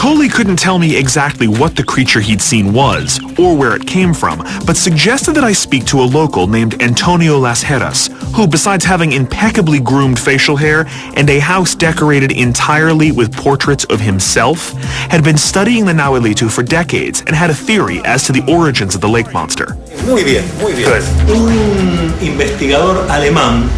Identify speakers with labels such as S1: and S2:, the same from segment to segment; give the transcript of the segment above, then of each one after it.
S1: Coley couldn't tell me exactly what the creature he'd seen was, or where it came from, but suggested that I speak to a local named Antonio Las Heras, who, besides having impeccably groomed facial hair and a house decorated entirely with portraits of himself, had been studying the Nahuelito for decades and had a theory as to the origins of the lake monster.
S2: Muy bien, muy bien. Good. Un investigador alemán,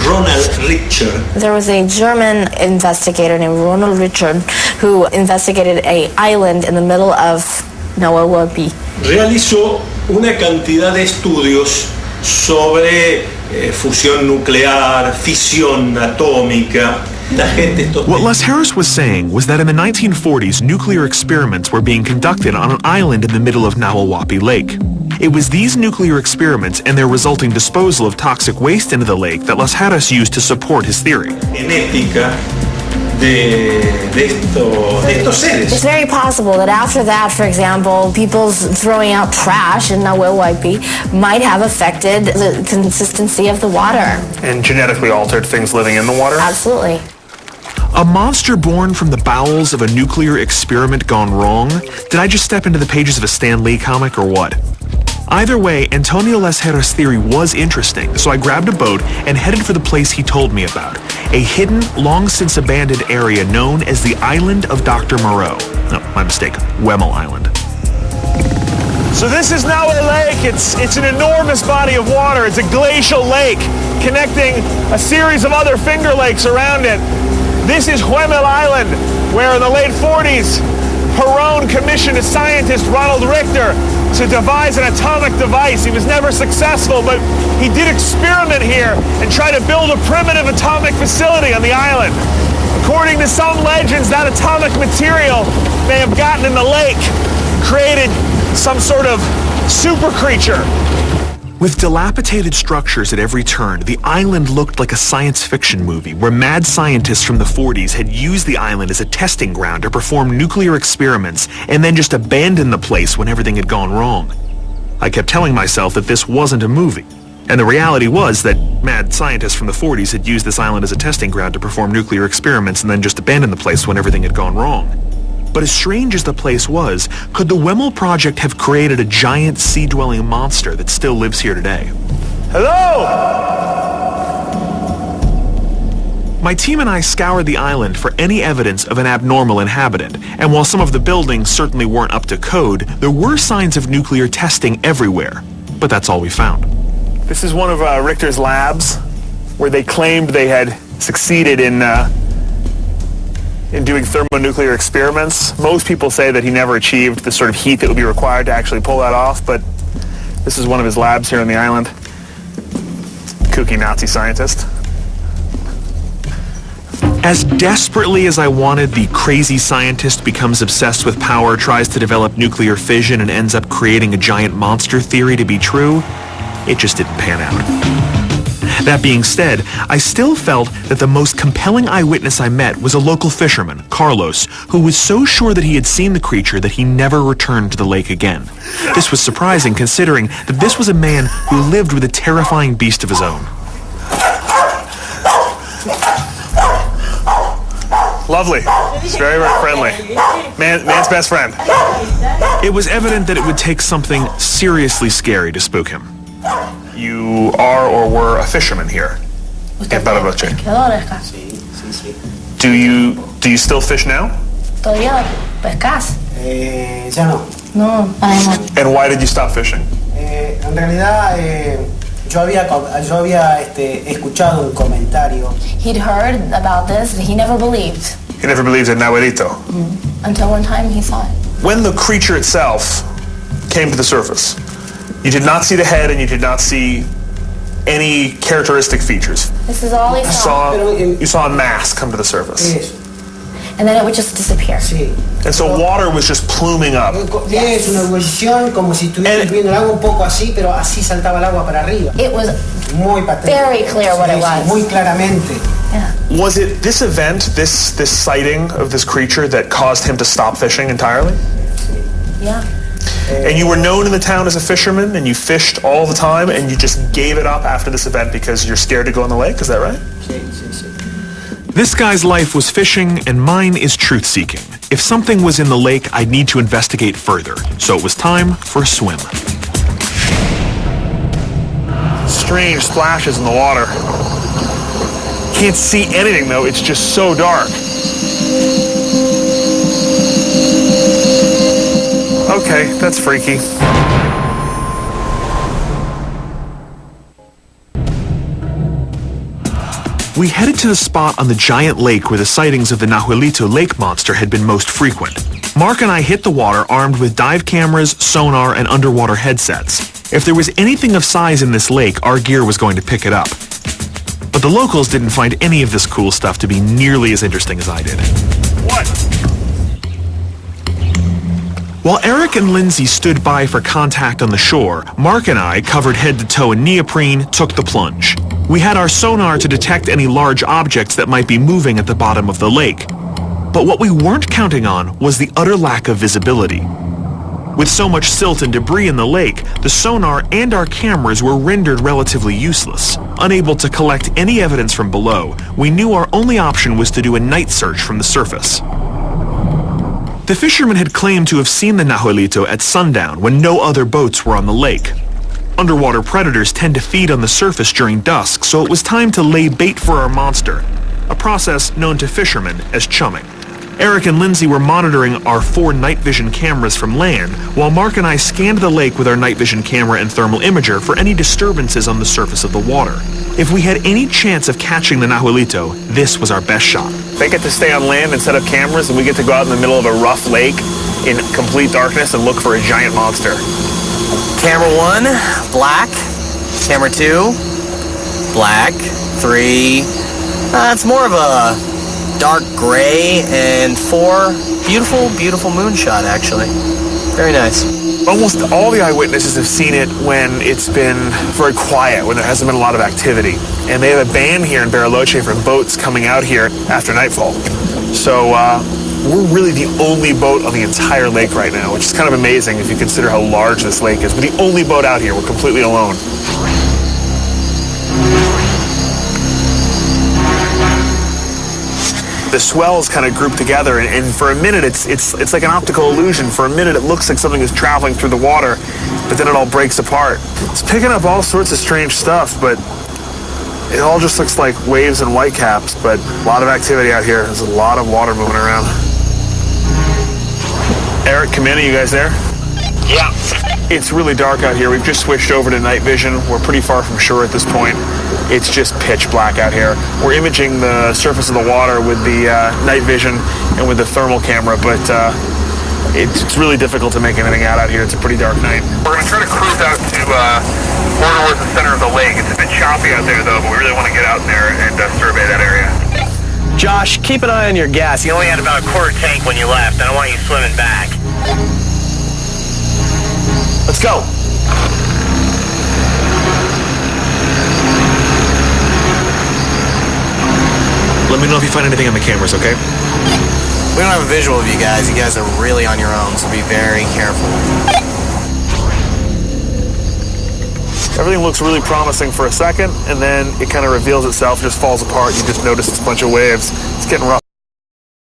S2: Ronald Richter.
S3: There was a German investigator named Ronald Richter who investigated an island in the middle of Nahuelito.
S2: Realizó una cantidad de estudios sobre fusión nuclear, fisión atómica.
S1: What Les Harris was saying was that in the 1940s, nuclear experiments were being conducted on an island in the middle of Nahuelito Lake. It was these nuclear experiments and their resulting disposal of toxic waste into the lake that Las Harris used to support his theory.
S2: Genética de estos seres.
S3: It's very possible that after that, for example, people's throwing out trash in Nahuelito might have affected the consistency of the water.
S1: And genetically altered things living in the water?
S3: Absolutely.
S1: A monster born from the bowels of a nuclear experiment gone wrong? Did I just step into the pages of a Stan Lee comic or what? Either way, Antonio Las Heras' theory was interesting, so I grabbed a boat and headed for the place he told me about, a hidden, long-since abandoned area known as the Island of Dr. Moreau. No, my mistake, Wemmel Island.
S4: So this is Nahuel Lake. It's an enormous body of water. It's a glacial lake connecting a series of other finger lakes around it. This is Wemmel Island, where in the late 40s, Perón commissioned a scientist, Ronald Richter, to devise an atomic device. He was never successful, but he did experiment here and try to build a primitive atomic facility on the island. According to some legends, that atomic material may have gotten in the lake, created some sort of super creature.
S1: With dilapidated structures at every turn, the island looked like a science fiction movie where mad scientists from the 40s had used the island as a testing ground to perform nuclear experiments and then just abandoned the place when everything had gone wrong. I kept telling myself that this wasn't a movie, and the reality was that mad scientists from the 40s had used this island as a testing ground to perform nuclear experiments and then just abandoned the place when everything had gone wrong. But as strange as the place was, could the Wemmel Project have created a giant sea-dwelling monster that still lives here today?
S4: Hello!
S1: My team and I scoured the island for any evidence of an abnormal inhabitant, and while some of the buildings certainly weren't up to code, there were signs of nuclear testing everywhere. But that's all we found.
S4: This is one of Richter's labs, where they claimed they had succeeded in doing thermonuclear experiments. Most people say that he never achieved the sort of heat that would be required to actually pull that off, but this is one of his labs here on the island. Kooky Nazi scientist.
S1: As desperately as I wanted the crazy scientist becomes obsessed with power, tries to develop nuclear fission, and ends up creating a giant monster theory to be true, it just didn't pan out. That being said, I still felt that the most compelling eyewitness I met was a local fisherman, Carlos, who was so sure that he had seen the creature that he never returned to the lake again. This was surprising considering that this was a man who lived with a terrifying beast of his own.
S4: Lovely. It's very, very friendly. Man's best friend.
S1: It was evident that it would take something seriously scary to spook him.
S4: You are or were a fisherman here in Bariloche. Do you still fish now?
S3: ¿Todavía pescas?
S5: Ya no.
S3: No, además.
S4: And why did you stop fishing?
S5: En realidad, yo había escuchado un comentario.
S3: He'd heard about this, but he never believed.
S4: He never believed in Nahuelito.
S3: Until one time he saw it.
S4: When the creature itself came to the surface, you did not see the head and you did not see any characteristic features.
S3: This is all he saw.
S4: You saw a mass come to the surface.
S5: Eso.
S3: And then it would just disappear.
S5: Sí.
S4: And so water was just pluming up.
S5: Es una ebullición como si estuvieras viendo el agua un poco así, pero así saltaba el agua para arriba.
S3: It was
S5: muy patente.
S3: very clear what it was.
S5: Muy claramente.
S3: Yeah.
S4: Was it this event, this sighting of this creature that caused him to stop fishing entirely?
S3: Yeah.
S4: And you were known in the town as a fisherman, and you fished all the time, and you just gave it up after this event because you're scared to go in the lake, is that right?
S5: Sí, sí, sí.
S1: This guy's life was fishing, and mine is truth-seeking. If something was in the lake, I'd need to investigate further, so it was time for a swim.
S4: Strange splashes in the water. Can't see anything though, it's just so dark. Okay, that's freaky.
S1: We headed to the spot on the giant lake where the sightings of the Nahuelito lake monster had been most frequent. Mark and I hit the water armed with dive cameras, sonar, and underwater headsets. If there was anything of size in this lake, our gear was going to pick it up. But the locals didn't find any of this cool stuff to be nearly as interesting as I did.
S4: What?
S1: While Eric and Lindsay stood by for contact on the shore, Mark and I, covered head to toe in neoprene, took the plunge. We had our sonar to detect any large objects that might be moving at the bottom of the lake. But what we weren't counting on was the utter lack of visibility. With so much silt and debris in the lake, the sonar and our cameras were rendered relatively useless. Unable to collect any evidence from below, we knew our only option was to do a night search from the surface. The fishermen had claimed to have seen the Nahuelito at sundown when no other boats were on the lake. Underwater predators tend to feed on the surface during dusk, so it was time to lay bait for our monster, a process known to fishermen as chumming. Eric and Lindsay were monitoring our 4 night vision cameras from land, while Mark and I scanned the lake with our night vision camera and thermal imager for any disturbances on the surface of the water. If we had any chance of catching the Nahuelito, this was our best shot.
S4: They get to stay on land and set up cameras, and we get to go out in the middle of a rough lake in complete darkness and look for a giant monster.
S6: Camera 1, black. Camera 2, black. 3, it's more of a dark gray. And 4, beautiful, beautiful moonshot, actually. Very nice.
S4: Almost all the eyewitnesses have seen it when it's been very quiet, when there hasn't been a lot of activity. And they have a ban here in Bariloche for boats coming out here after nightfall. So we're really the only boat on the entire lake right now, which is kind of amazing if you consider how large this lake is. We're the only boat out here. We're completely alone. The swells kind of group together, and for a minute it's like an optical illusion. For a minute it looks like something is traveling through the water, but then it all breaks apart. It's picking up all sorts of strange stuff, but it all just looks like waves and whitecaps. But a lot of activity out here. There's a lot of water moving around. Eric, come in. Are you guys there?
S7: Yeah.
S4: It's really dark out here. We've just switched over to night vision. We're pretty far from shore at this point. It's just pitch black out here. We're imaging the surface of the water with the night vision and with the thermal camera, but it's really difficult to make anything out here. It's a pretty dark night.
S7: We're going to try to cruise out to more towards the center of the lake. It's a bit choppy out there, though, but we really want to get out there and survey that area.
S6: Josh, keep an eye on your gas.
S7: You only had about a quarter tank when you left. I don't want you swimming back.
S4: Let's go.
S1: Let me know if you find anything on the cameras, okay?
S6: We don't have a visual of you guys. You guys are really on your own, so be very careful.
S4: Everything looks really promising for a second, and then it kind of reveals itself, just falls apart. You just notice it's a bunch of waves. It's getting rough.